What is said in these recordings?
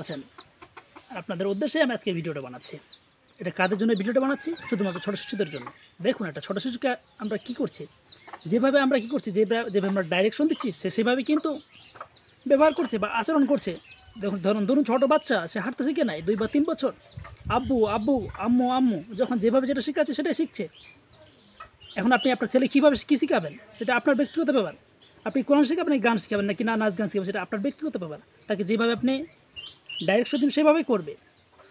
আছেন, আপনাদের উদ্দেশ্যে আমি আজকে ভিডিওটা বানাচ্ছি। এটা কাদের জন্য ভিডিওটা বানাচ্ছি? শুধুমাত্র ছোটো শিশুদের জন্য। দেখুন, একটা ছোটো শিশুকে আমরা কী করছি, যেভাবে আমরা কী করছি, যেভাবে আমরা ডাইরেকশন দিচ্ছি, সে সেভাবে কিন্তু ব্যবহার করছে বা আচরণ করছে। দেখুন, ধরুন ছোটো বাচ্চা, সে হাঁটতে শিখে নাই 2 বা 3 বছর, আব্বু আব্বু, আম্মু আম্মু, যখন যেভাবে যেটা শেখাচ্ছে সেটাই শিখছে। এখন আপনি আপনার ছেলে কীভাবে কী শেখাবেন, সেটা আপনার ব্যক্তিগত ব্যাপার। আপনি কোরআন শেখাবেন, গান শেখাবেন নাকি না নাচ গান শেখাবেন, সেটা আপনার ব্যক্তিগত ব্যাপার। তাকে যেভাবে আপনি ডাইরেকশন দিন সেভাবেই করবে।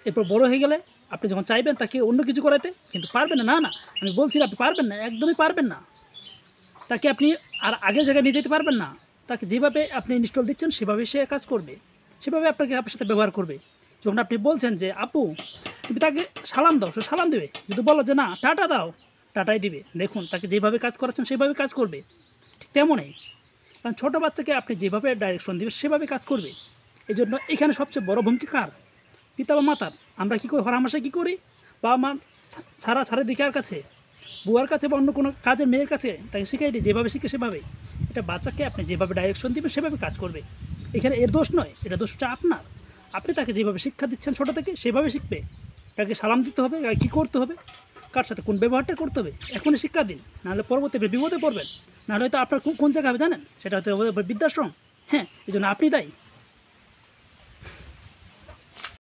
এরপর বড় হয়ে গেলে আপনি যখন চাইবেন তাকে অন্য কিছু করাতে, কিন্তু পারবেন না। না না, আমি বলছি না আপনি পারবেন না, একদমই পারবেন না। তাকে আপনি আর আগের জায়গায় নিয়ে যেতে পারবেন না। তাকে যেভাবে আপনি ইনস্টল দিচ্ছেন সেভাবেই সে কাজ করবে, সেভাবে আপনার সাথে ব্যবহার করবে। যখন আপনি বলছেন যে আপু তুমি তাকে সালাম দাও, সে সালাম দেবে। যদি বলো যে না টাটা দাও, টাটাই দিবে। দেখুন, তাকে যেভাবে কাজ করাচ্ছেন সেভাবে কাজ করবে। ঠিক তেমনই, কারণ ছোটো বাচ্চাকে আপনি যেভাবে ডাইরেকশন দেবেন সেভাবে কাজ করবে। এই জন্য এখানে সবচেয়ে বড় ভূমিকা কার? পিতা বা মাতার। আমরা কী করি, হরহামেশাই কী করি, বাবা মা ছাড়া দিকে আর কাছে, বুয়ার কাছে বা অন্য কোনো কাজের মেয়ের কাছে তাকে শিখাই দিই, যেভাবে শিখে সেভাবে। এটা বাচ্চাকে আপনি যেভাবে ডাইরেকশন দেবেন সেভাবে কাজ করবে। এখানে এর দোষ নয়, এটা দোষটা আপনার। আপনি তাকে যেভাবে শিক্ষা দিচ্ছেন ছোটো থেকে সেভাবে শিখবে। তাকে সালাম দিতে হবে, কী করতে হবে, কার সাথে কোন ব্যবহারটা করতে হবে, এখনই শিক্ষা দিন। নাহলে পরবর্তী বিপদে পড়বেন। নাহলে হয়তো আপনার কোন জায়গা হবে জানেন, সেটা হয়তো বৃদ্ধাশ্রম। হ্যাঁ, এই জন্য আপনি দায়ী।